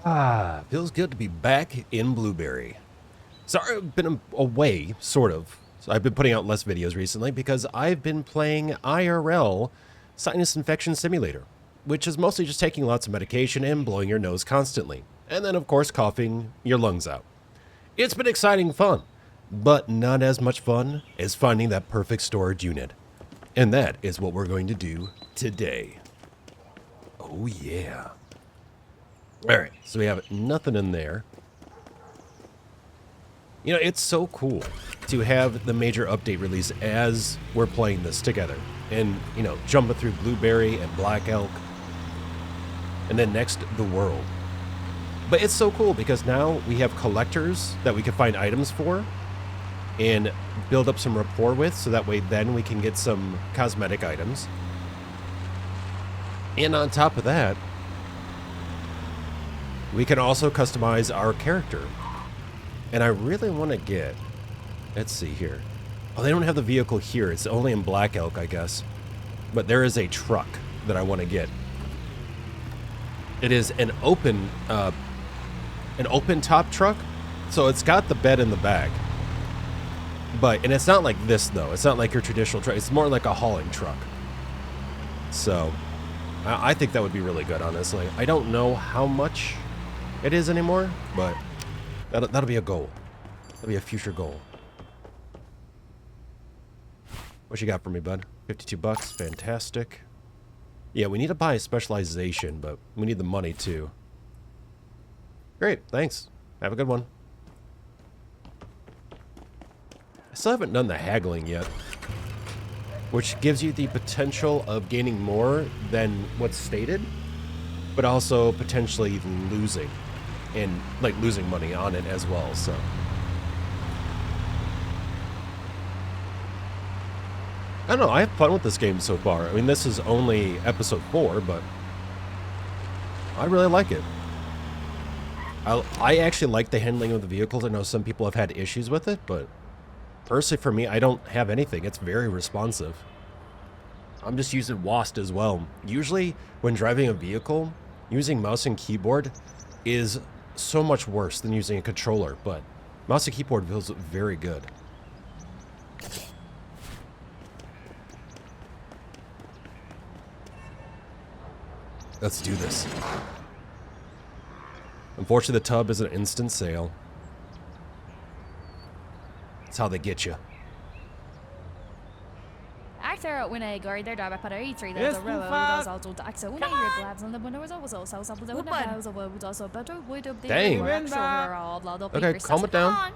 Ah, feels good to be back in Blueberry. Sorry, I've been away, sort of. So I've been putting out less videos recently because I've been playing IRL Sinus Infection Simulator, which is mostly just taking lots of medication and blowing your nose constantly. And then, of course, coughing your lungs out. It's been exciting fun, but not as much fun as finding that perfect storage unit. And that is what we're going to do today. Oh, yeah. All right, so we have nothing in there. You know, it's so cool to have the major update release as we're playing this together. And, you know, jumping through Blueberry and Black Elk. And then next, the world. But it's so cool because now we have collectors that we can find items for and build up some rapport with, so that way then we can get some cosmetic items. And on top of that, we can also customize our character. And I really want to get... Let's see here. Oh, they don't have the vehicle here. It's only in Black Elk, I guess. But there is a truck that I want to get. It is an open top truck. So it's got the bed in the back. And it's not like this, though. It's not like your traditional truck. It's more like a hauling truck. So I think that would be really good, honestly. I don't know how much it is anymore, but that'll be a goal. That'll be a future goal. What you got for me, bud? 52 bucks, fantastic. Yeah, we need to buy a specialization, but we need the money too. Great, thanks. Have a good one. I still haven't done the haggling yet, which gives you the potential of gaining more than what's stated, but also potentially losing. And like losing money on it as well, so. I don't know, I have fun with this game so far. I mean, this is only episode 4, but I really like it. I actually like the handling of the vehicles. I know some people have had issues with it, but personally for me, I don't have anything. It's very responsive. I'm just using WASD as well. Usually, when driving a vehicle, using mouse and keyboard is so much worse than using a controller, but mouse and keyboard feels very good. Let's do this. Unfortunately, the tub is an instant sale. That's how they get you. Actor when I guard their dog para eat three days a row does also acts when I read labs on the window was also some of the windows was also better would up Dang. Okay, calm it down.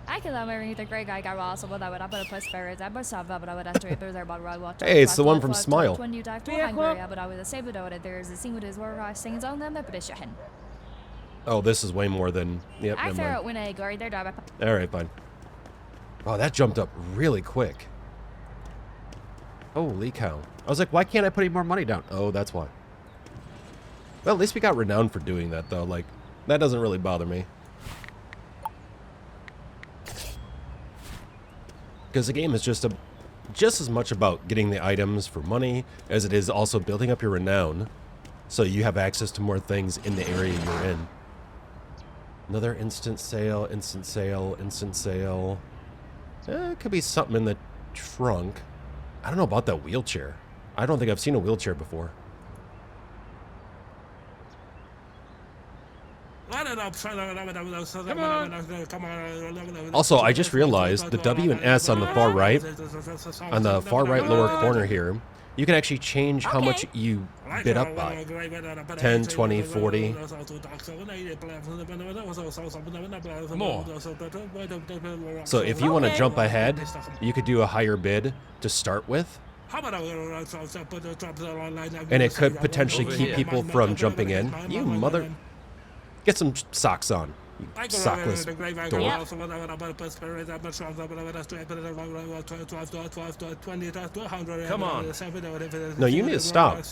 I can never the great guy got also but I would have put spirits I must have but I would have to there about right Hey, it's the one from Smile. When you dive too hungry but I would say but there's a scene with his where I sings on them but it's Oh, this is way more than yep, never mind. When I guard their dog. Alright, fine. Oh, that jumped up really quick. Holy cow. I was like, why can't I put any more money down? Oh, that's why. Well, at least we got renowned for doing that, though. Like, that doesn't really bother me. Because the game is just as much about getting the items for money as it is also building up your renown, so you have access to more things in the area you're in. Another instant sale, instant sale, instant sale. It could be something in the trunk. I don't know about that wheelchair. I don't think I've seen a wheelchair before. Also, I just realized the W and S on the far right lower corner here, you can actually change how much you bid up by. 10, 20, 40. More. So if you want to jump ahead, you could do a higher bid to start with. And it could potentially keep people from jumping in. You mother... Get some socks on, you sockless dork. Come on. No, you need to stop.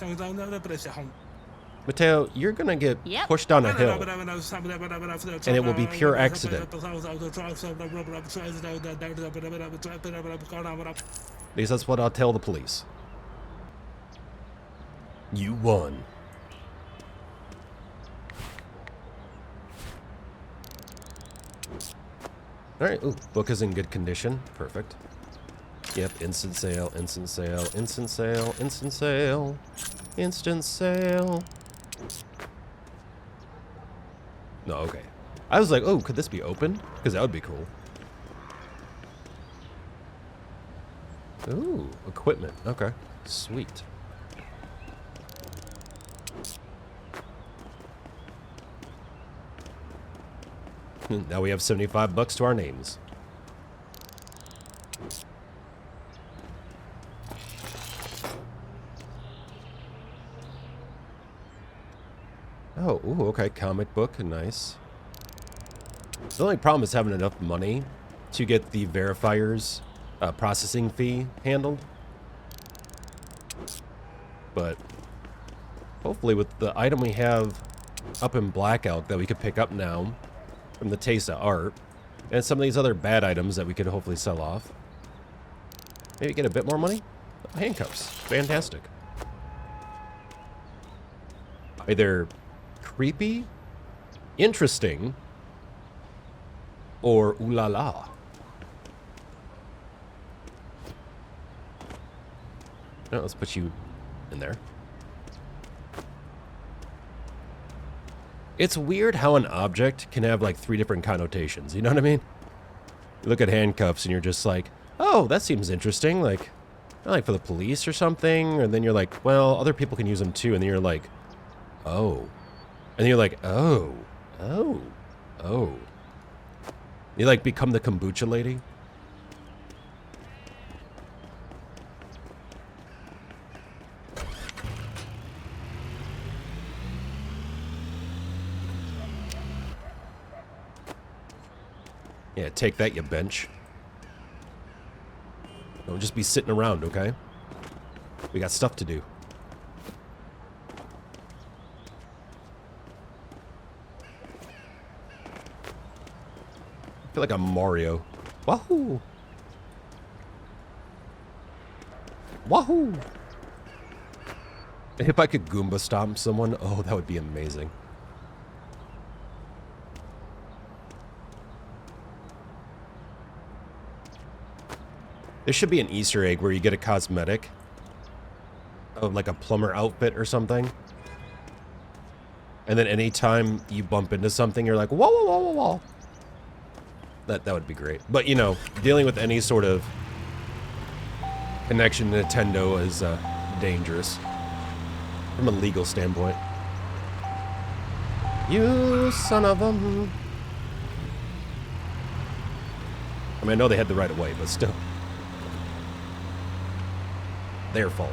Mateo, you're going to get pushed down a hill, and it will be pure accident. Because that's what I'll tell the police. You won. Alright, ooh, book is in good condition. Perfect. Yep, instant sale, instant sale, instant sale, instant sale, instant sale. No, okay. I was like, oh, could this be open? Because that would be cool. Ooh, equipment. Okay, sweet. Now we have 75 bucks to our names. Oh, ooh, okay, comic book, nice. The only problem is having enough money to get the verifier's processing fee handled. But hopefully with the item we have up in Black Elk that we could pick up now from the Taste of Art, and some of these other bad items that we could hopefully sell off, maybe get a bit more money? Oh, handcuffs. Fantastic. Either creepy, interesting, or ooh la la. No, let's put you in there. It's weird how an object can have like 3 different connotations, you know what I mean? You look at handcuffs and you're just like, oh, that seems interesting, like for the police or something, and then you're like, well, other people can use them too, and then you're like, oh. And then you're like, oh. You like become the kombucha lady? Yeah, take that, you bench. Don't just be sitting around, okay? We got stuff to do. I feel like I'm Mario. Wahoo! Wahoo! If I could Goomba stomp someone, oh, that would be amazing. There should be an Easter egg where you get a cosmetic of like a plumber outfit or something. And then anytime you bump into something, you're like, whoa, whoa, whoa, whoa, whoa. That would be great. But, you know, dealing with any sort of connection to Nintendo is dangerous from a legal standpoint. You son of a... I mean, I know they had the right of way, but still. Their fault.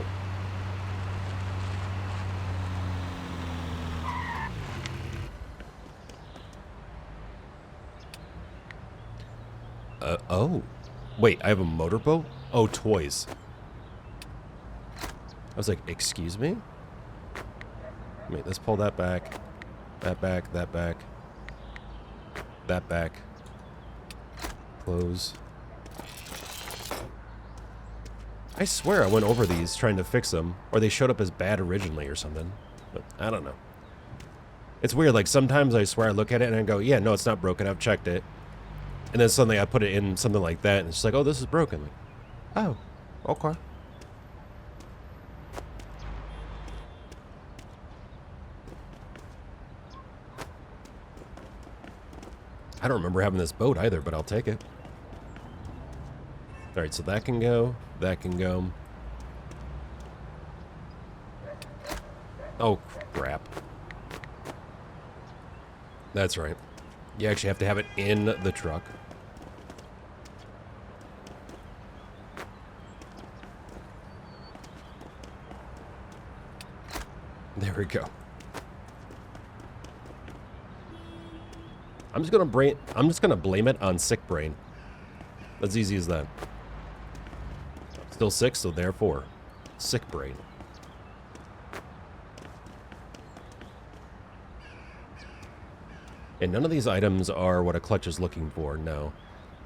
Oh. Wait, I have a motorboat? Oh, toys. I was like, excuse me? Wait, let's pull that back. That back, that back. That back. Close. I swear I went over these trying to fix them, or they showed up as bad originally or something. But I don't know. It's weird, like sometimes I swear I look at it and I go, yeah, no, it's not broken, I've checked it. And then suddenly I put it in something like that, and it's just like, oh, this is broken. Like, oh, okay. I don't remember having this boat either, but I'll take it. Alright, so that can go. That can go. Oh, crap. That's right. You actually have to have it in the truck. There we go. I'm just gonna blame it on sick brain. As easy as that. Still sick, so therefore, sick brain. And none of these items are what a collector's looking for, no.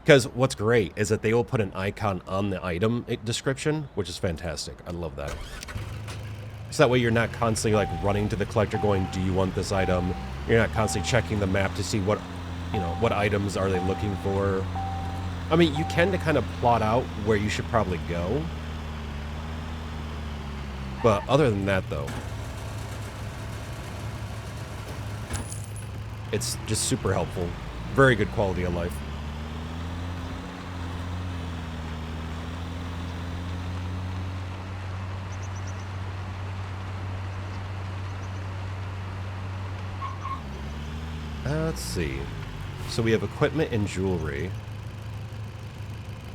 Because what's great is that they will put an icon on the item description, which is fantastic. I love that. So that way you're not constantly like running to the collector going, do you want this item? You're not constantly checking the map to see what, you know, what items are they looking for. I mean, you can to kind of plot out where you should probably go. But other than that, though, it's just super helpful. Very good quality of life. Let's see. So we have equipment and jewelry.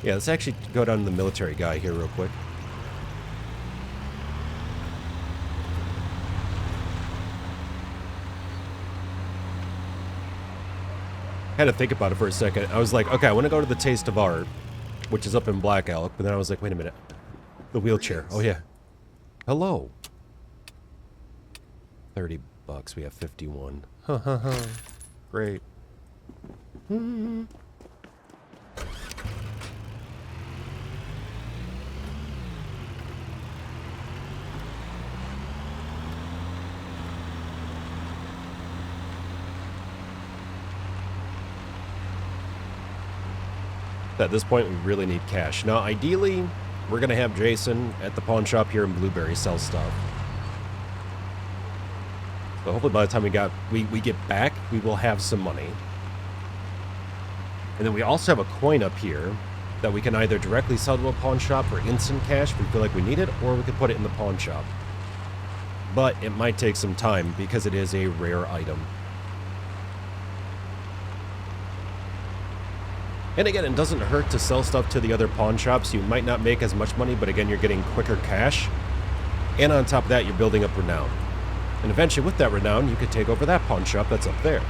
Yeah, let's actually go down to the military guy here real quick. Had to think about it for a second. I was like, okay, I want to go to the Taste of Art, which is up in Black Elk. But then I was like, wait a minute. The wheelchair. Oh, yeah. Hello. 30 bucks. We have 51. Ha ha ha. Great. At this point, we really need cash. Now, ideally, we're going to have Jason at the pawn shop here in Blueberry sell stuff. So hopefully by the time we get back, we will have some money. And then we also have a coin up here that we can either directly sell to a pawn shop for instant cash if we feel like we need it, or we can put it in the pawn shop. But it might take some time because it is a rare item. And again, it doesn't hurt to sell stuff to the other pawn shops. You might not make as much money, but again, you're getting quicker cash. And on top of that, you're building up renown. And eventually, with that renown, you could take over that pawn shop that's up there.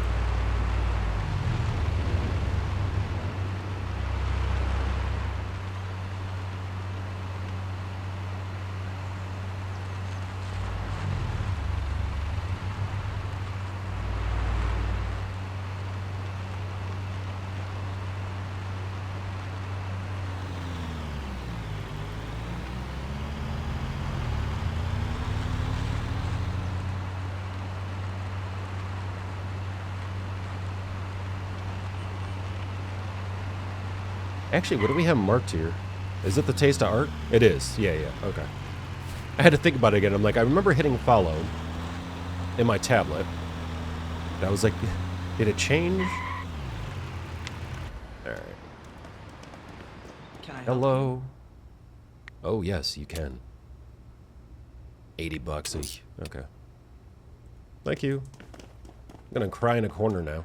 Actually, what do we have marked here? Is it the Taste of Art? It is. Yeah, okay. I had to think about it again. I'm like, I remember hitting follow in my tablet. And I was like, did it change? Alright. Hello. Oh, yes, you can. 80 bucks. Okay. Thank you. I'm gonna cry in a corner now.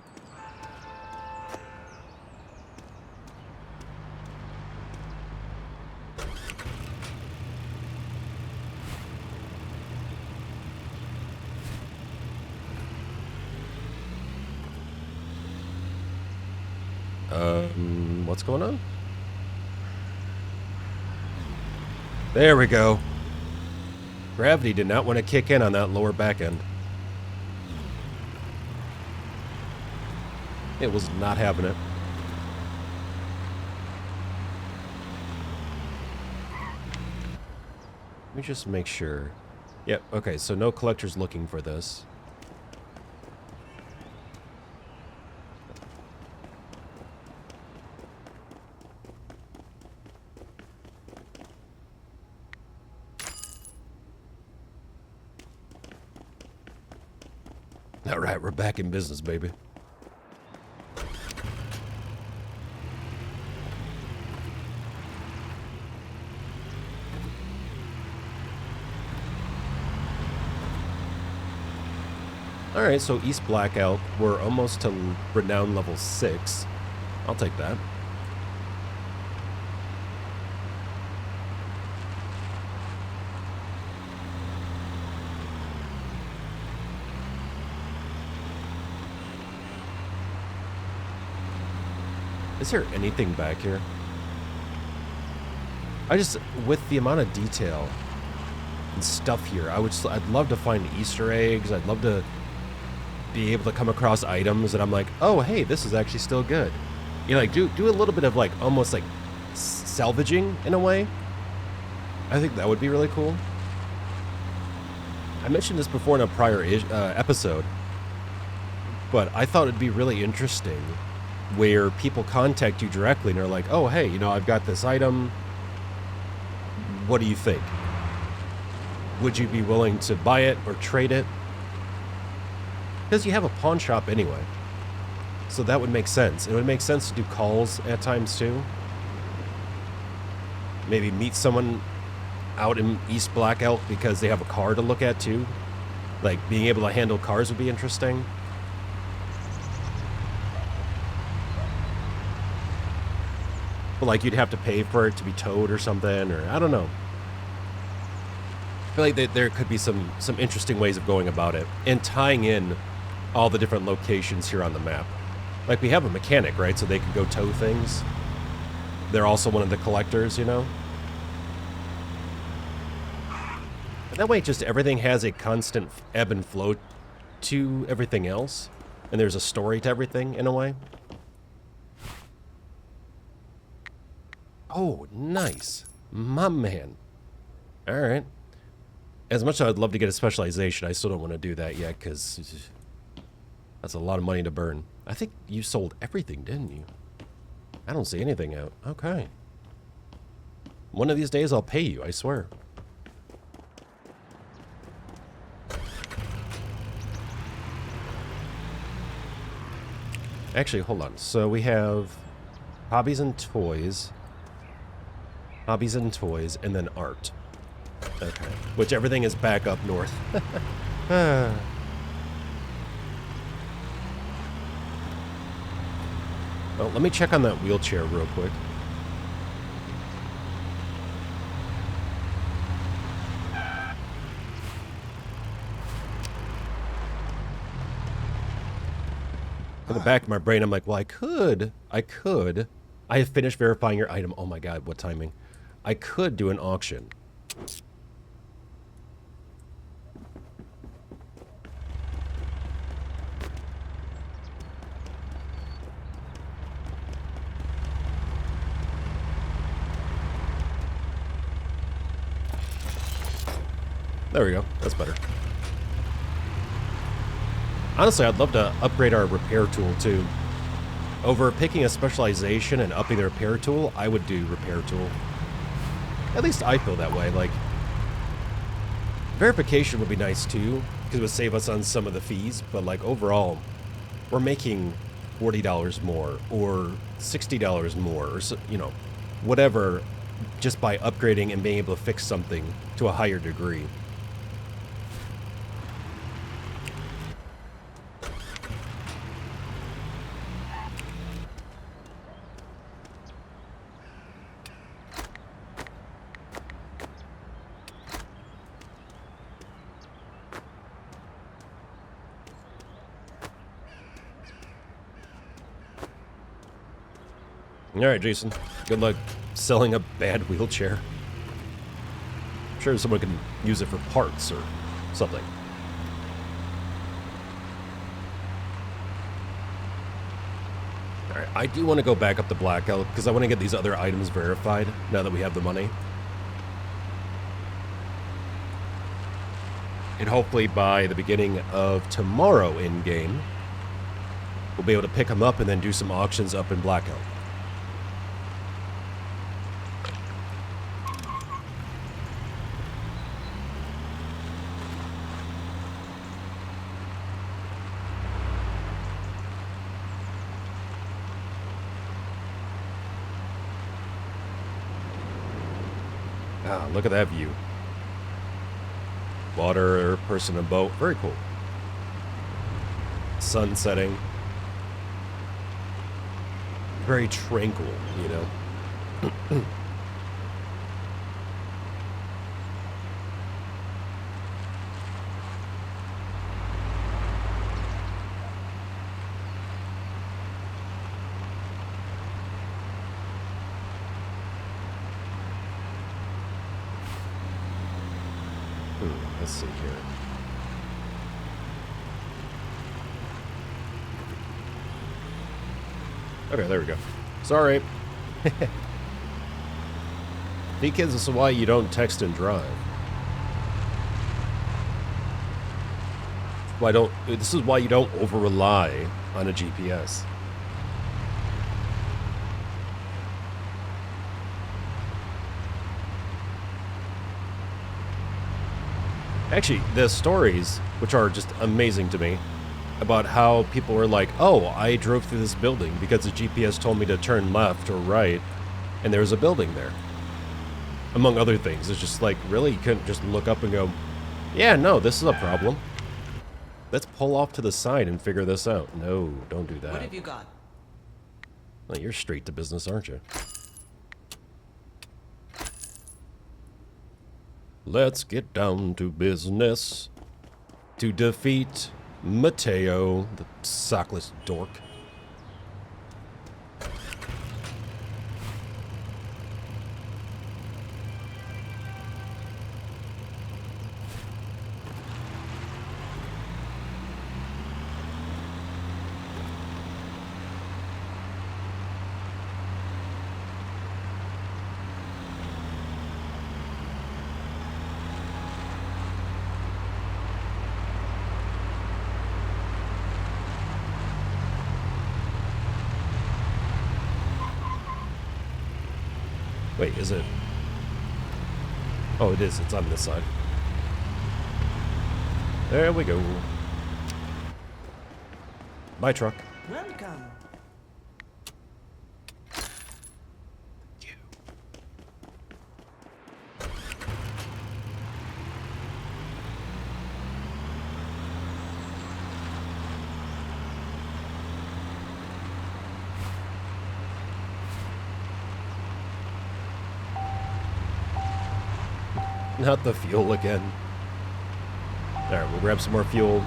What's going on? There we go. Gravity did not want to kick in on that lower back end. It was not having it. Let me just make sure. Yep, okay, so no collectors looking for this. All right, we're back in business, baby. All right, so East Black Elk, we're almost to renown level 6. I'll take that. Is there anything back here? With the amount of detail and stuff here, I'd love to find Easter eggs. I'd love to be able to come across items that I'm like, oh, hey, this is actually still good. You know, like do a little bit of like almost like salvaging in a way. I think that would be really cool. I mentioned this before in a prior episode, but I thought it'd be really interesting where people contact you directly and are like, oh, hey, you know, I've got this item. What do you think? Would you be willing to buy it or trade it? Because you have a pawn shop anyway. So that would make sense. It would make sense to do calls at times too. Maybe meet someone out in East Black Elk because they have a car to look at too. Like, being able to handle cars would be interesting. But like, you'd have to pay for it to be towed or something, or I don't know. I feel like there could be some interesting ways of going about it and tying in all the different locations here on the map. Like, we have a mechanic, right? So they can go tow things. They're also one of the collectors, you know? And that way, just everything has a constant ebb and flow to everything else. And there's a story to everything, in a way. Oh, nice. My man. All right. As much as I'd love to get a specialization, I still don't want to do that yet, because that's a lot of money to burn. I think you sold everything, didn't you? I don't see anything out. Okay. One of these days I'll pay you, I swear. Actually, hold on. So we have hobbies and toys. Hobbies and toys, and then art. Okay. Which everything is back up north. Well, let me check on that wheelchair real quick. In the back of my brain, I'm like, well, I could. I have finished verifying your item. Oh my god, what timing. I could do an auction. There we go. That's better. Honestly, I'd love to upgrade our repair tool, too. Over picking a specialization and upping the repair tool, I would do repair tool. At least I feel that way. Like, verification would be nice, too, because it would save us on some of the fees. But, like, overall, we're making $40 more or $60 more or, you know, whatever, just by upgrading and being able to fix something to a higher degree. Alright, Jason. Good luck selling a bad wheelchair. I'm sure someone can use it for parts or something. Alright, I do want to go back up to Black Elk because I want to get these other items verified now that we have the money. And hopefully by the beginning of tomorrow in-game, we'll be able to pick them up and then do some auctions up in Black Elk. Ah, look at that view. Water, person, and boat. Very cool. Sun setting. Very tranquil, you know. Let's see here. Okay, there we go. Sorry. Hey kids, this is why you don't text and drive. This is why you don't over-rely on a GPS. Actually, the stories, which are just amazing to me, about how people were like, oh, I drove through this building because the GPS told me to turn left or right, and there was a building there. Among other things. It's just like, really? You couldn't just look up and go, yeah, no, this is a problem. Let's pull off to the side and figure this out. No, don't do that. What have you got? Well, you're straight to business, aren't you? Let's get down to business to defeat Mateo, the sockless dork. Wait, is it? Oh, it is. It's on this side. There we go. Bye, truck. Welcome. Not the fuel again. Alright, we'll grab some more fuel.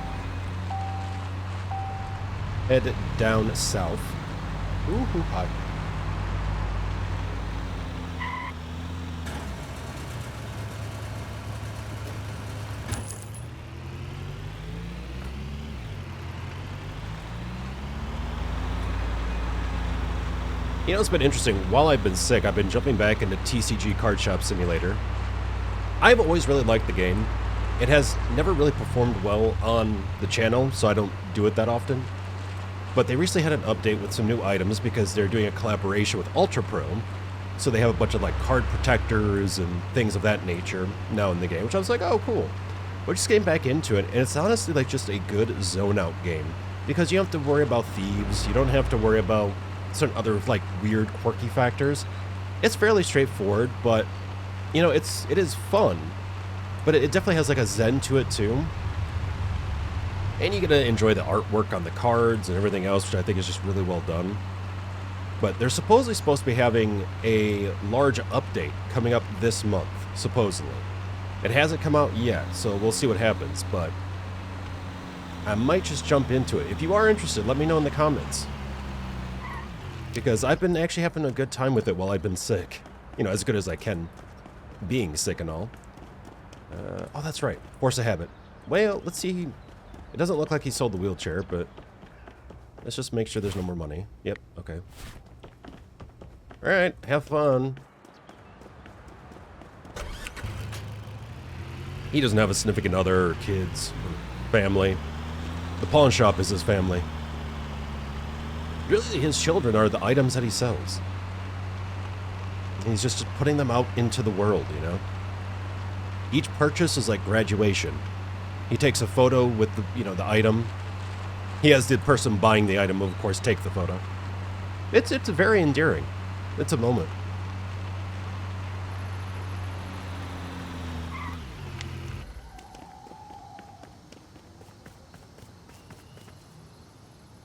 Head down south. Ooh, hot. You know, it's been interesting. While I've been sick, I've been jumping back into TCG Card Shop Simulator. I've always really liked the game. It has never really performed well on the channel, so I don't do it that often. But they recently had an update with some new items because they're doing a collaboration with Ultra Pro. So they have a bunch of like card protectors and things of that nature now in the game, which I was like, oh, cool. But just getting back into it, and it's honestly like just a good zone out game. Because you don't have to worry about thieves, you don't have to worry about certain other like weird quirky factors. It's fairly straightforward, but you know, it is fun, but it definitely has like a zen to it too. And you get to enjoy the artwork on the cards and everything else, which I think is just really well done. But they're supposed to be having a large update coming up this month, supposedly. It hasn't come out yet, so we'll see what happens, but I might just jump into it. If you are interested, let me know in the comments. Because I've been actually having a good time with it while I've been sick. You know, as good as I can, being sick and all. Oh, that's right. Force a habit. Well, let's see. It doesn't look like he sold the wheelchair, but let's just make sure there's no more money. Yep, okay. Alright, have fun. He doesn't have a significant other or kids or family. The pawn shop is his family. Really, his children are the items that he sells. He's just putting them out into the world, you know? Each purchase is like graduation. He takes a photo with the, you know, the item. He has the person buying the item, of course, take the photo. It's very endearing. It's a moment.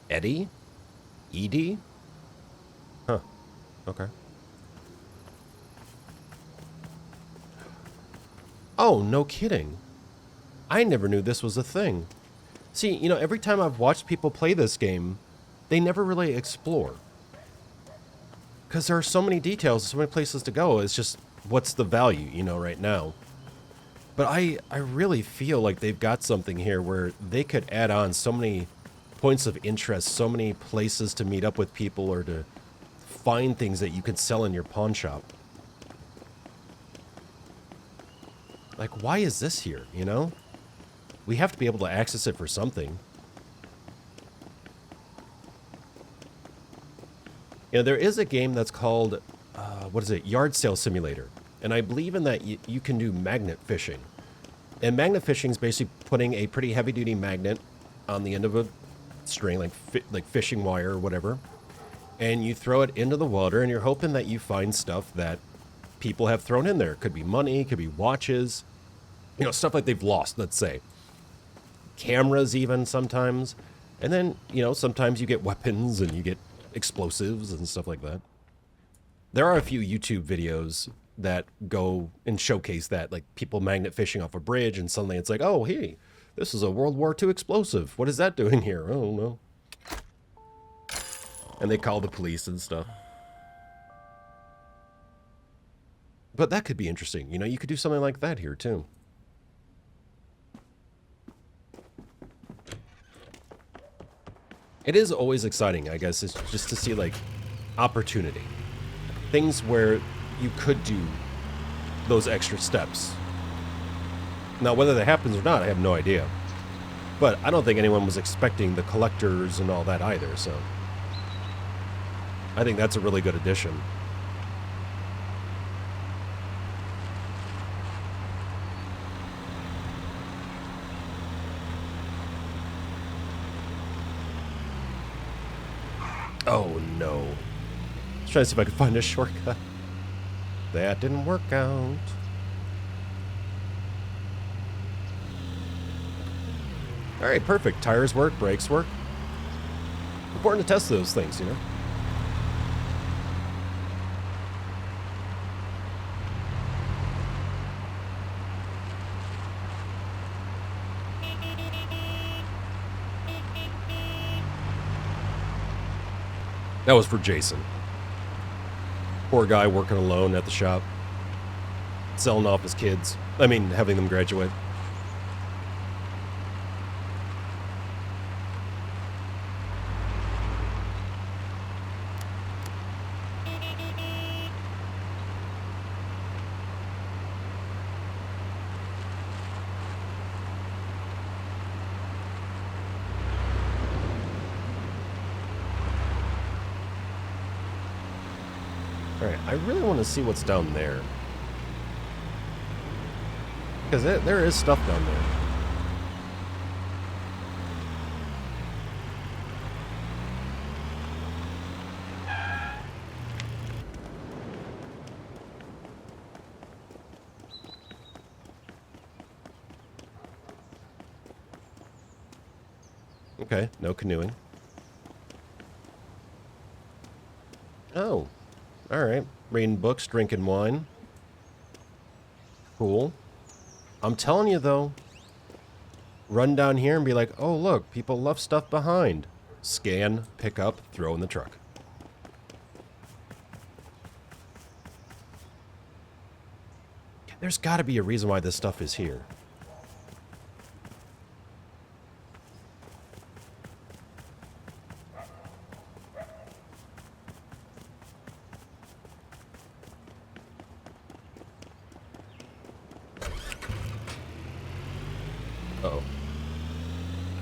Eddie? Edie? Huh. Okay. Oh, no kidding. I never knew this was a thing. See, you know, every time I've watched people play this game, they never really explore. Because there are so many details, so many places to go. It's just, what's the value, you know, right now? But I really feel like they've got something here where they could add on so many points of interest, so many places to meet up with people or to find things that you could sell in your pawn shop. Like, why is this here, you know? We have to be able to access it for something. You know, there is a game that's called, what is it? Yard Sale Simulator. And I believe in that you can do magnet fishing. And magnet fishing is basically putting a pretty heavy-duty magnet on the end of a string, like fishing wire or whatever, and you throw it into the water, and you're hoping that you find stuff that people have thrown in there. Could be money, could be watches, you know, stuff like they've lost, let's say. Cameras even sometimes. And then, you know, sometimes you get weapons and you get explosives and stuff like that. There are a few YouTube videos that go and showcase that, like people magnet fishing off a bridge, and suddenly it's like, oh, hey, this is a World War II explosive. What is that doing here? I don't know. And they call the police and stuff. But that could be interesting. You know, you could do something like that here, too. It is always exciting, I guess, it's just to see, like, opportunity. Things where you could do those extra steps. Now, whether that happens or not, I have no idea. But I don't think anyone was expecting the collectors and all that either, so... I think that's a really good addition. Oh no. I was trying to see if I could find a shortcut. That didn't work out. Alright, perfect. Tires work, brakes work. Important to test those things, you know? That was for Jason. Poor guy working alone at the shop. Selling off his kids. I mean, having them graduate. Alright, I really want to see what's down there. Because there is stuff down there. Okay, no canoeing. Oh. Alright. Reading books, drinking wine. Cool. I'm telling you, though. Run down here and be like, oh, look, people left stuff behind. Scan, pick up, throw in the truck. There's got to be a reason why this stuff is here. Uh-oh.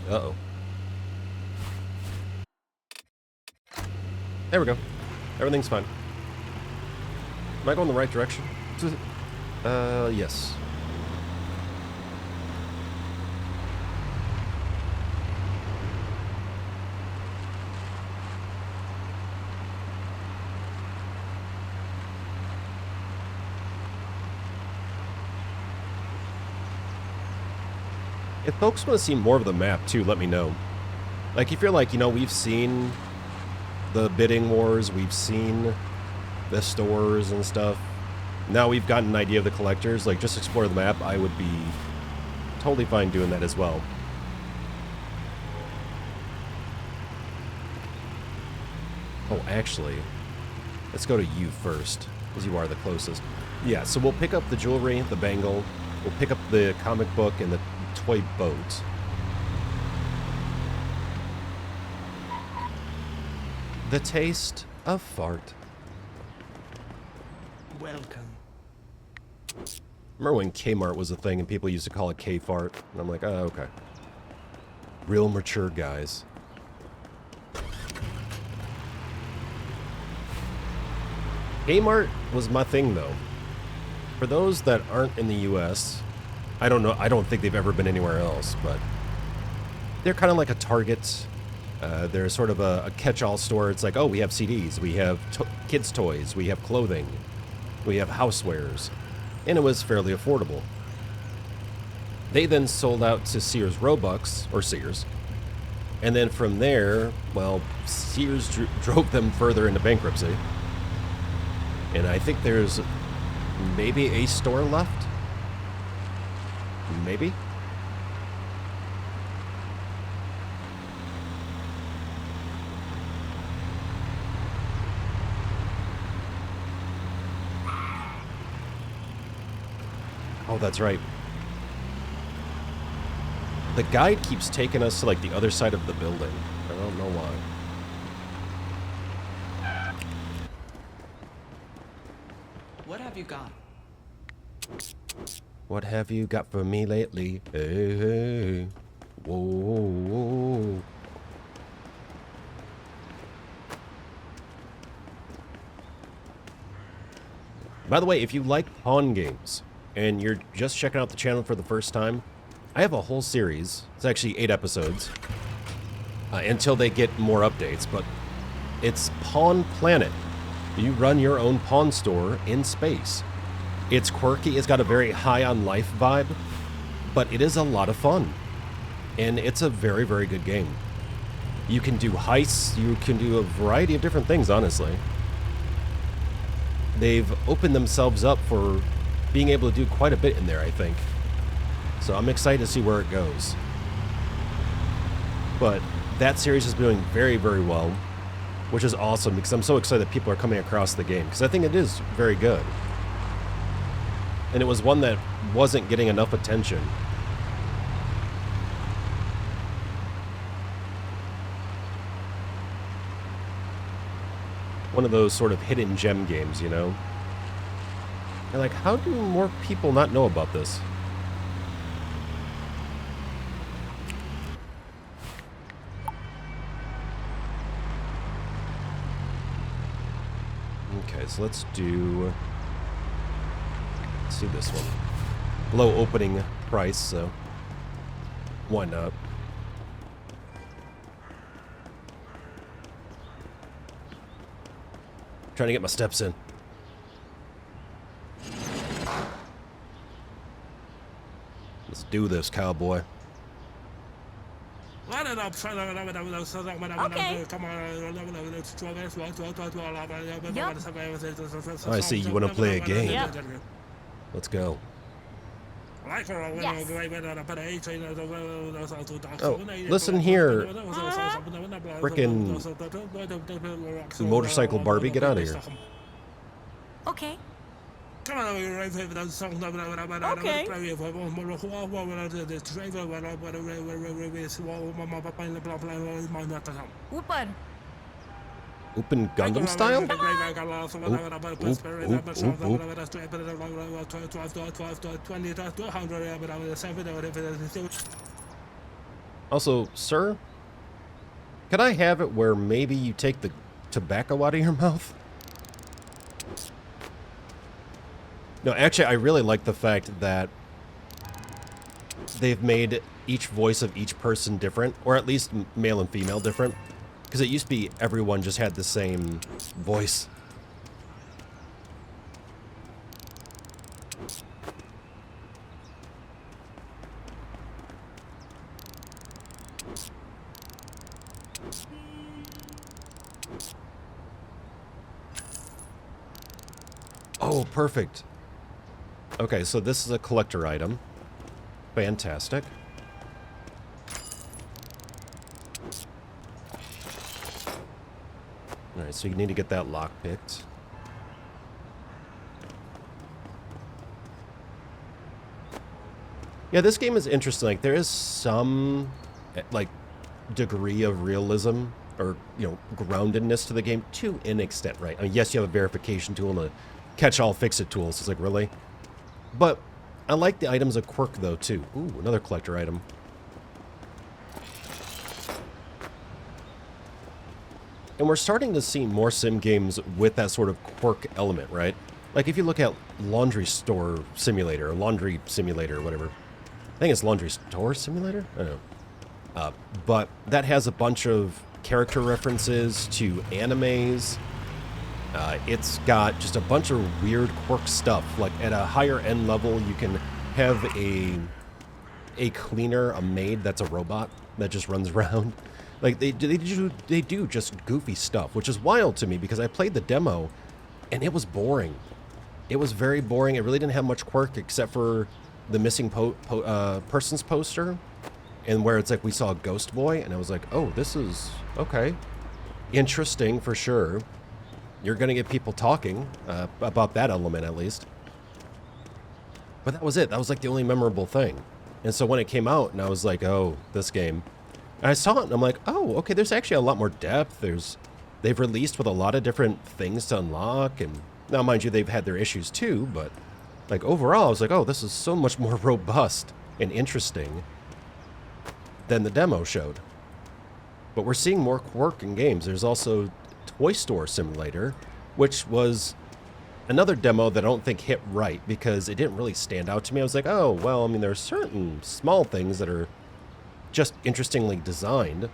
Uh-oh. There we go. Everything's fine. Am I going the right direction? Yes. If folks want to see more of the map, too, let me know. Like, if you're like, you know, we've seen the bidding wars, we've seen the stores and stuff. Now we've gotten an idea of the collectors. Like, just explore the map. I would be totally fine doing that as well. Oh, actually, let's go to you first, because you are the closest. Yeah, so we'll pick up the jewelry, the bangle. We'll pick up the comic book and the toy boat. The taste of fart. Welcome. Remember when Kmart was a thing and people used to call it K-fart? And I'm like, oh, okay. Real mature guys. Kmart was my thing, though. For those that aren't in the US, I don't know. I don't think they've ever been anywhere else, but they're kind of like a Target. They're sort of a catch-all store. It's like, oh, we have CDs, we have kids' toys, we have clothing, we have housewares, and it was fairly affordable. They then sold out to Sears Roebuck, or Sears, and then from there, well, Sears drove them further into bankruptcy. And I think there's maybe a store left. Maybe. Oh, that's right. The guide keeps taking us to, like, the other side of the building. I don't know why. What have you got? What have you got for me lately? Hey, hey. Whoa, whoa, whoa. By the way, if you like pawn games and you're just checking out the channel for the first time, I have a whole series. It's actually 8 episodes until they get more updates, but it's Pawn Planet. You run your own pawn store in space. It's quirky, it's got a very high on life vibe, but it is a lot of fun. And it's a very, very good game. You can do heists, you can do a variety of different things, honestly. They've opened themselves up for being able to do quite a bit in there, I think. So I'm excited to see where it goes. But that series has been doing very, very well, which is awesome because I'm so excited that people are coming across the game because I think it is very good. And it was one that wasn't getting enough attention. One of those sort of hidden gem games, you know? And like, how do more people not know about this? Okay, so let's do this one. Low opening price, so why not? Trying to get my steps in. Let's do this, cowboy. Okay. I see you want to play a game. Yep. Let's go. Yes. Oh, listen here. Frickin' motorcycle Barbie, get out of here. Okay. Upar. Open Gundam style? Also, sir, could I have it where maybe you take the tobacco out of your mouth? No, actually, I really like the fact that they've made each voice of each person different, or at least male and female different. Because it used to be everyone just had the same voice. Oh, perfect. Okay, so this is a collector item. Fantastic. Alright, so you need to get that lock picked. Yeah, this game is interesting. Like, there is some, like, degree of realism or, you know, groundedness to the game to an extent, right? I mean, yes, you have a verification tool and a catch-all fix-it tool, so it's like, really? But I like the items of quirk, though, too. Ooh, another collector item. And we're starting to see more sim games with that sort of quirk element, right? Like if you look at Laundry Store Simulator or Laundry Simulator or whatever, I think it's Laundry Store Simulator? I don't know. But that has a bunch of character references to animes. It's got just a bunch of weird quirk stuff. Like at a higher end level, you can have a cleaner, a maid that's a robot that just runs around. Like they do just goofy stuff, which is wild to me because I played the demo and it was boring. It was very boring. It really didn't have much quirk except for the missing persons poster, and where it's like we saw a ghost boy, and I was like, oh, this is okay, interesting for sure. You're gonna get people talking about that element at least. But that was it. That was like the only memorable thing. And so when it came out, and I was like, oh, this game. And I saw it, and I'm like, oh, okay, there's actually a lot more depth. They've released with a lot of different things to unlock, and now, mind you, they've had their issues too, but like overall, I was like, oh, this is so much more robust and interesting than the demo showed. But we're seeing more quirk in games. There's also Toy Store Simulator, which was another demo that I don't think hit right because it didn't really stand out to me. I was like, oh, well, I mean, there's certain small things that are just interestingly designed.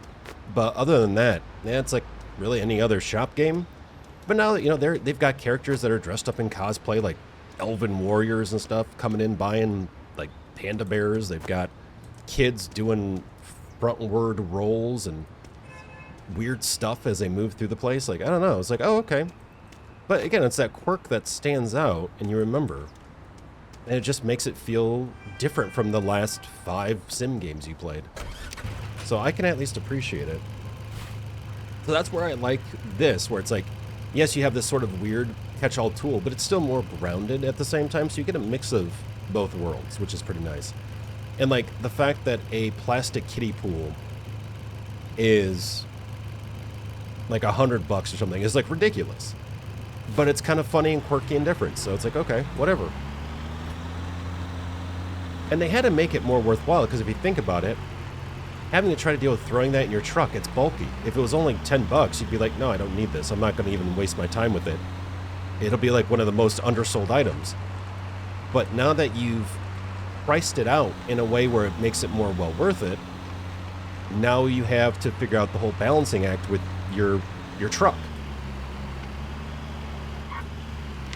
But other than that, yeah, it's like really any other shop game. But now that, you know, they've got characters that are dressed up in cosplay, like elven warriors and stuff, coming in buying like panda bears. They've got kids doing frontward rolls and weird stuff as they move through the place. Like, I don't know. It's like, oh, okay. But again, it's that quirk that stands out and you remember. And it just makes it feel different from the last 5 sim games you played. So I can at least appreciate it. So that's where I like this, where it's like, yes, you have this sort of weird catch-all tool, but it's still more grounded at the same time, so you get a mix of both worlds, which is pretty nice. And like the fact that a plastic kiddie pool is like $100 or something is like ridiculous. But it's kind of funny and quirky and different, so it's like, okay, whatever. And they had to make it more worthwhile, because if you think about it, having to try to deal with throwing that in your truck, it's bulky. If it was only $10, you'd be like, no, I don't need this. I'm not going to even waste my time with it. It'll be like one of the most undersold items. But now that you've priced it out in a way where it makes it more well worth it, now you have to figure out the whole balancing act with your truck.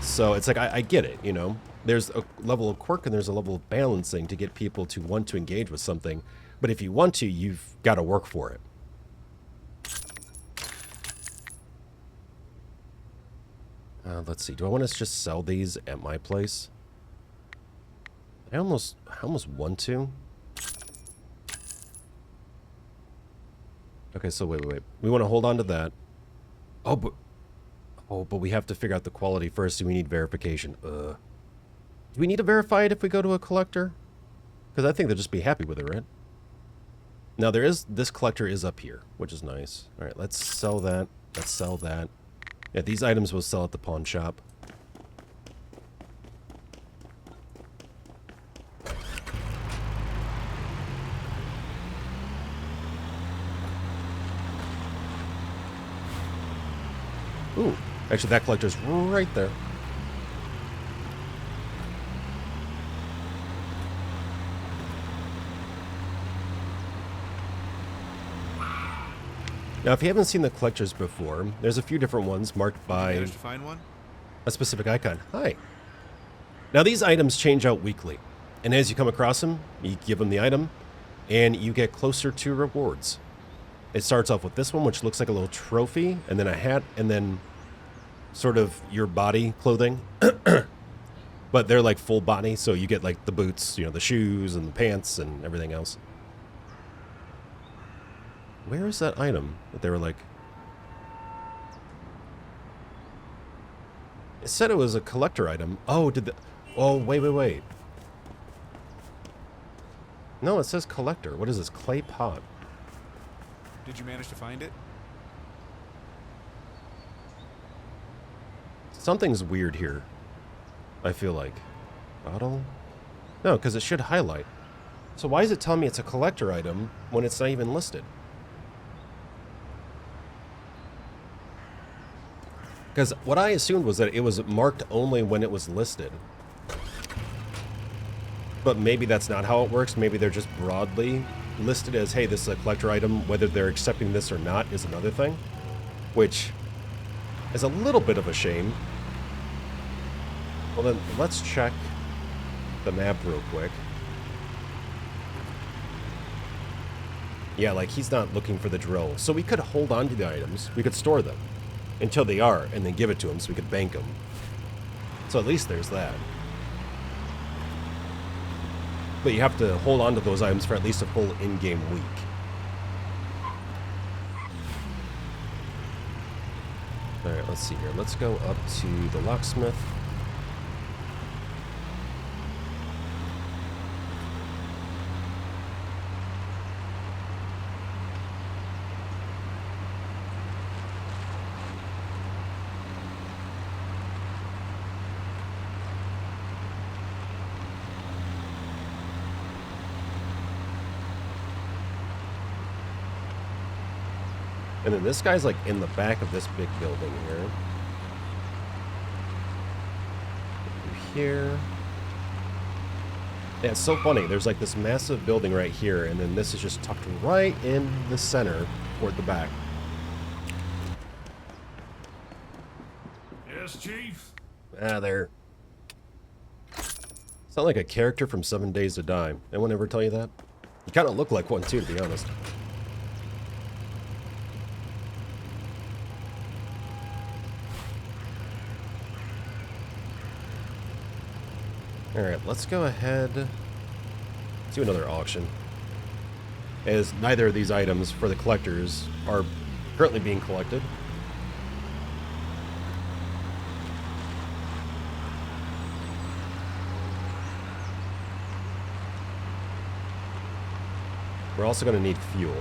So it's like, I get it, you know. There's a level of quirk and there's a level of balancing to get people to want to engage with something. But if you want to, you've got to work for it. Let's see. Do I want to just sell these at my place? I almost want to. Okay, so wait. We want to hold on to that. Oh, but we have to figure out the quality first, so we need verification. Do we need to verify it if we go to a collector? Because I think they'll just be happy with it, right? Now this collector is up here, which is nice. All right, let's sell that. Let's sell that. Yeah, these items will sell at the pawn shop. Ooh, actually that collector's right there. Now, if you haven't seen the collectors before, there's a few different ones marked by Did you manage to find one? a specific icon. Hi. Now, these items change out weekly, and as you come across them, you give them the item, and you get closer to rewards. It starts off with this one, which looks like a little trophy, and then a hat, and then sort of your body clothing. But they're like full body, so you get like the boots, you know, the shoes and the pants and everything else. Where is that item that they were like... It said it was a collector item. Oh, Oh, wait. No, it says collector. What is this? Clay pot. Did you manage to find it? Something's weird here. I feel like. Bottle? No, because it should highlight. So why is it telling me it's a collector item when it's not even listed? Because what I assumed was that it was marked only when it was listed. But maybe that's not how it works. Maybe they're just broadly listed as, hey, this is a collector item. Whether they're accepting this or not is another thing. Which is a little bit of a shame. Well then, let's check the map real quick. Yeah, like, he's not looking for the drill. So we could hold on to the items. We could store them until they are, and then give it to him so we could bank them. So at least there's that. But you have to hold on to those items for at least a full in-game week. Alright, let's see here. Let's go up to the locksmith. And then this guy's like in the back of this big building here. Through here. Yeah, it's so funny. There's like this massive building right here, and then this is just tucked right in the center toward the back. Yes, Chief. Ah, there. Sound like a character from 7 Days to Die. Anyone ever tell you that? You kind of look like one too, to be honest. Alright, let's go ahead. Let's do another auction. As neither of these items for the collectors are currently being collected. We're also going to need fuel.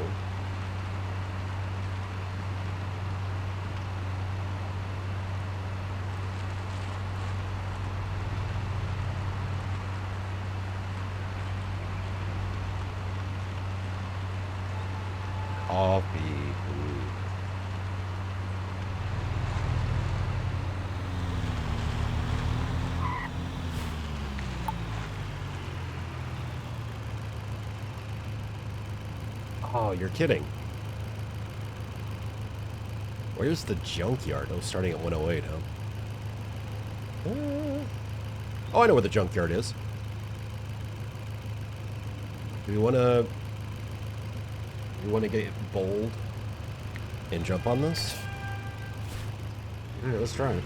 Coffee. Ooh. Oh, you're kidding. Where's the junkyard? Oh, starting at 108, huh? Oh, I know where the junkyard is. Do we want to... We want to get bold and jump on this? Yeah, let's try it.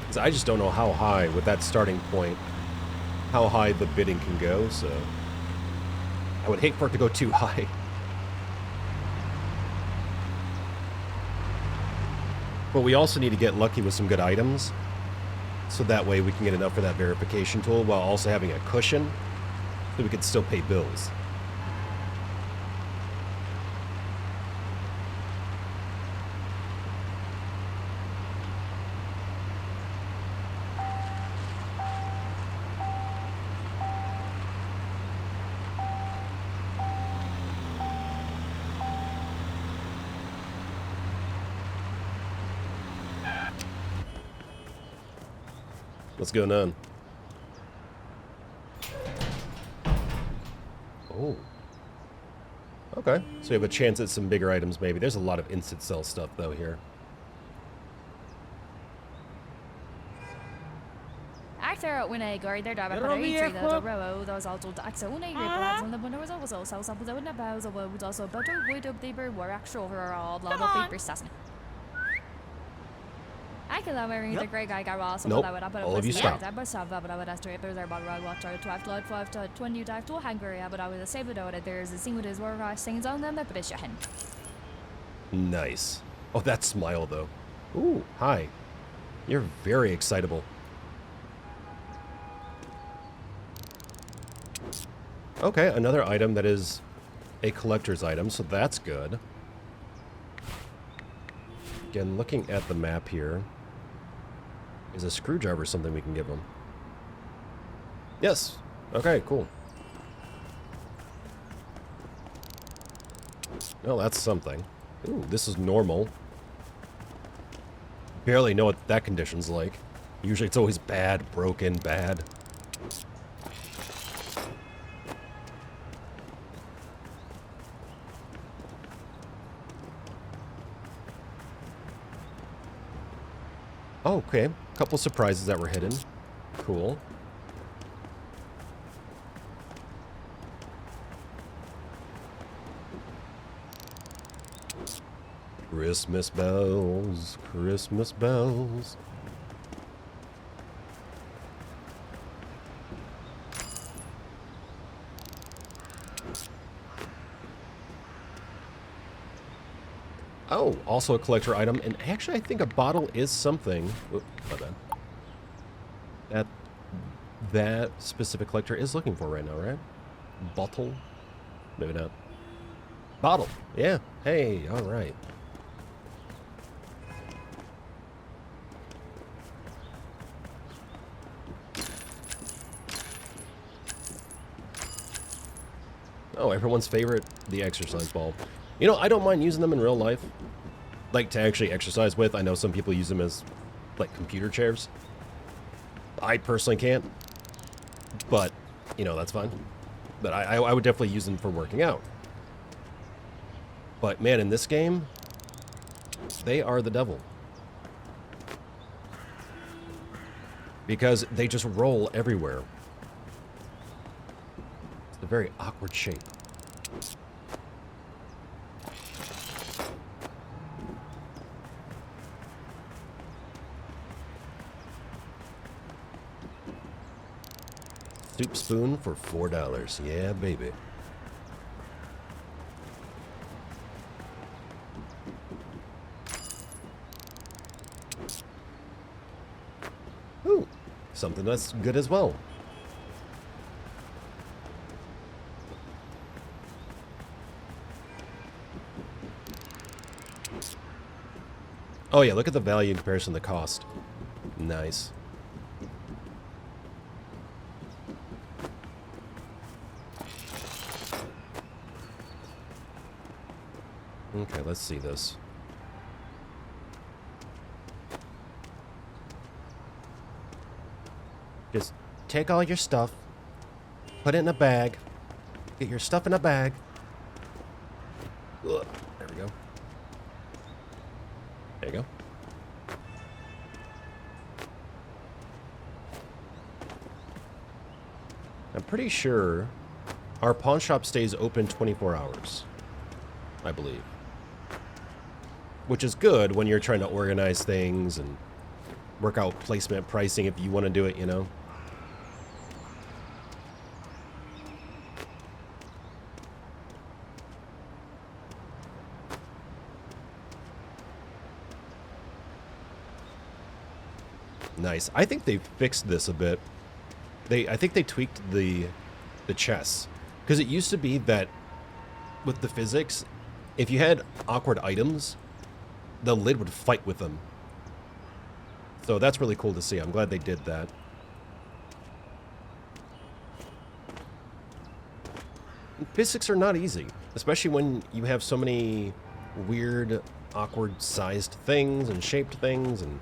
'Cause I just don't know how high, with that starting point, how high the bidding can go, so... I would hate for it to go too high. But we also need to get lucky with some good items, so that way we can get enough for that verification tool while also having a cushion so we could still pay bills. What's going on? Oh. Okay. So you have a chance at some bigger items, maybe. There's a lot of instant sell stuff, though, here. Arthur, when I got there, I put a tree that the row, those all told Axel, I realized on the window was also some of the window bows of wood, also better wood of the bird were actual over all blah blah paper sassing. I can love everything the great guy got also Nope. I would have All of you stop. I was but I would have to repair their bottle rod water 12 blood 5 to 20 you dive to hungry but I would save it out there's a scene with his work things on them but it's your hand. Nice. Oh, that smile, though. Ooh, hi. You're very excitable. Okay, another item that is a collector's item, so that's good. Again, looking at the map here, is a screwdriver something we can give him? Yes. Okay, cool. Well, that's something. Ooh, this is normal. Barely know what that condition's like. Usually it's always bad, broken, bad. Oh, okay. Couple surprises that were hidden. Cool. Christmas bells, Christmas bells. Oh, also a collector item, and actually I think a bottle is something. Whoop, my bad. That specific collector is looking for right now, right? Bottle? Maybe not. Bottle. Yeah. Hey, all right. Oh, everyone's favorite, the exercise ball. You know, I don't mind using them in real life. Like, to actually exercise with. I know some people use them as, like, computer chairs. I personally can't. But, you know, that's fine. But I would definitely use them for working out. But, man, in this game, they are the devil. Because they just roll everywhere. It's a very awkward shape. Soup spoon for $4. Yeah, baby. Ooh, something that's good as well. Oh yeah, look at the value in comparison to the cost. Nice. Okay, let's see this. Just take all your stuff, put it in a bag, get your stuff in a bag. Ugh, there we go. There you go. I'm pretty sure our pawn shop stays open 24 hours, I believe. Which is good when you're trying to organize things and work out placement pricing if you want to do it, you know. Nice. I think they fixed this a bit. I think they tweaked the chess, because it used to be that with the physics, if you had awkward items, the lid would fight with them. So that's really cool to see. I'm glad they did that. Physics are not easy, especially when you have so many weird, awkward sized things and shaped things, and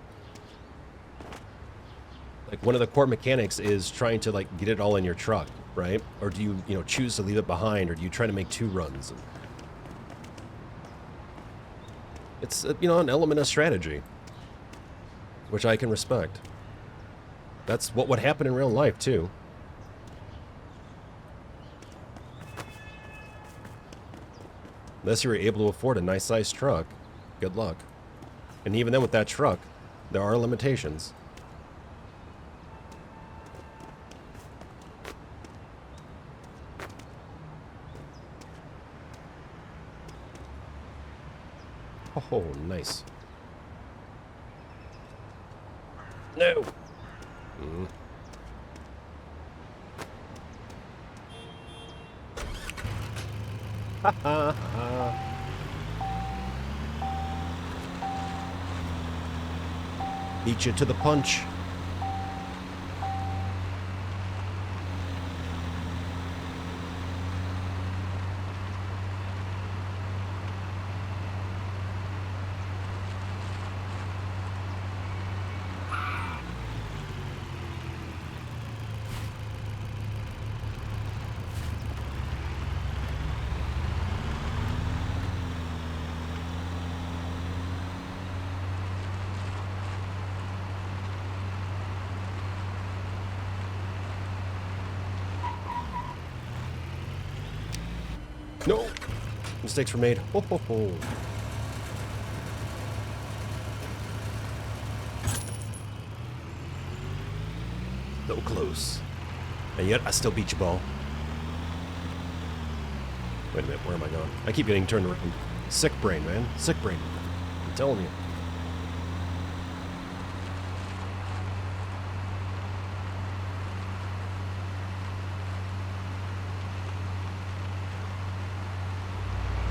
like one of the core mechanics is trying to like get it all in your truck, right? Or do you choose to leave it behind, or do you try to make 2 runs? And it's an element of strategy, which I can respect. That's what would happen in real life too. Unless you were able to afford a nice sized truck, good luck. And even then with that truck, there are limitations. Oh, nice. No. Ha ha ha. Beat you to the punch. No! Mistakes were made. Ho, ho, ho. So close. And yet, I still beat you, ball. Wait a minute, where am I going? I keep getting turned around. Sick brain, man. Sick brain. I'm telling you.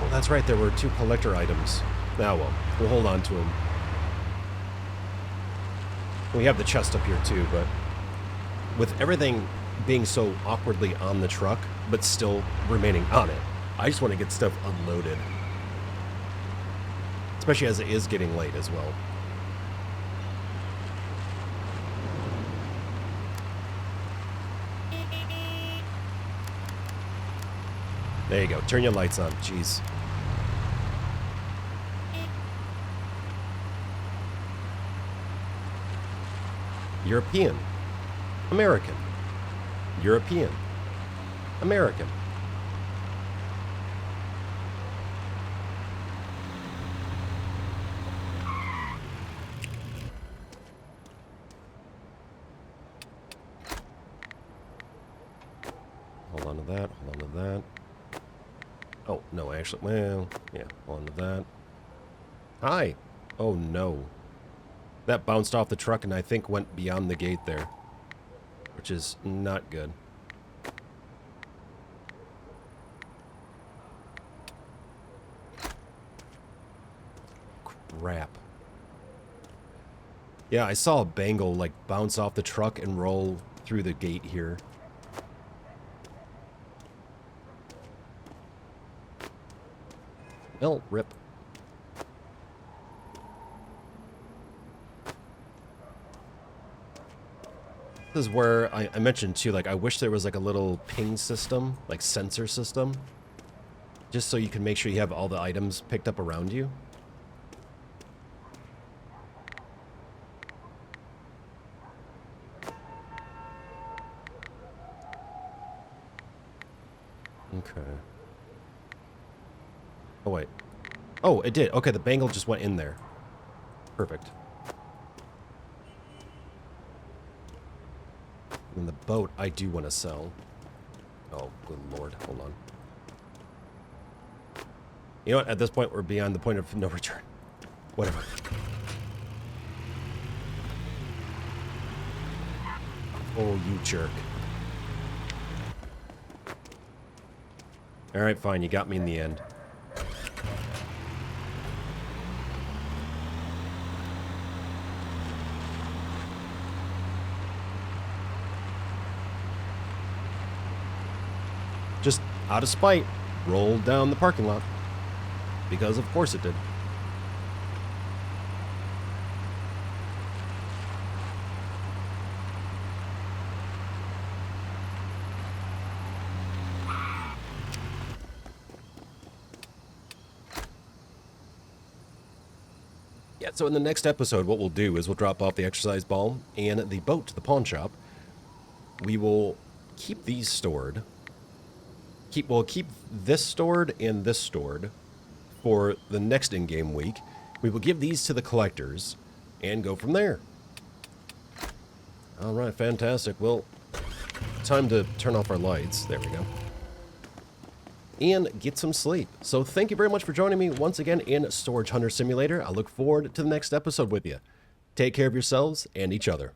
Oh, that's right, there were 2 collector items. Now, well, we'll hold on to them. We have the chest up here, too, but with everything being so awkwardly on the truck, but still remaining on it, I just want to get stuff unloaded. Especially as it is getting late as well. There you go. Turn your lights on. Jeez. European. American. European. American. Hold on to that. Hold on to that. Oh, no, actually, well, yeah, hold on to that. Hi. Oh, no. That bounced off the truck and I think went beyond the gate there, which is not good. Crap. Yeah, I saw a bangle, like, bounce off the truck and roll through the gate here. Well, rip. This is where I mentioned too, like, I wish there was like a little ping system, like sensor system, just so you can make sure you have all the items picked up around you. Okay. Oh, wait. Oh, it did. Okay, the bangle just went in there. Perfect. And the boat I do want to sell. Oh, good lord. Hold on. You know what? At this point, we're beyond the point of no return. Whatever. Oh, you jerk. Alright, fine. You got me in the end. Just out of spite, rolled down the parking lot. Because of course it did. Yeah, so in the next episode, what we'll do is we'll drop off the exercise ball and the boat to the pawn shop. We will keep these stored. We'll keep this stored and this stored for the next in-game week. We will give these to the collectors and go from there. All right, fantastic. Well, time to turn off our lights. There we go. And get some sleep. So thank you very much for joining me once again in Storage Hunter Simulator. I look forward to the next episode with you. Take care of yourselves and each other.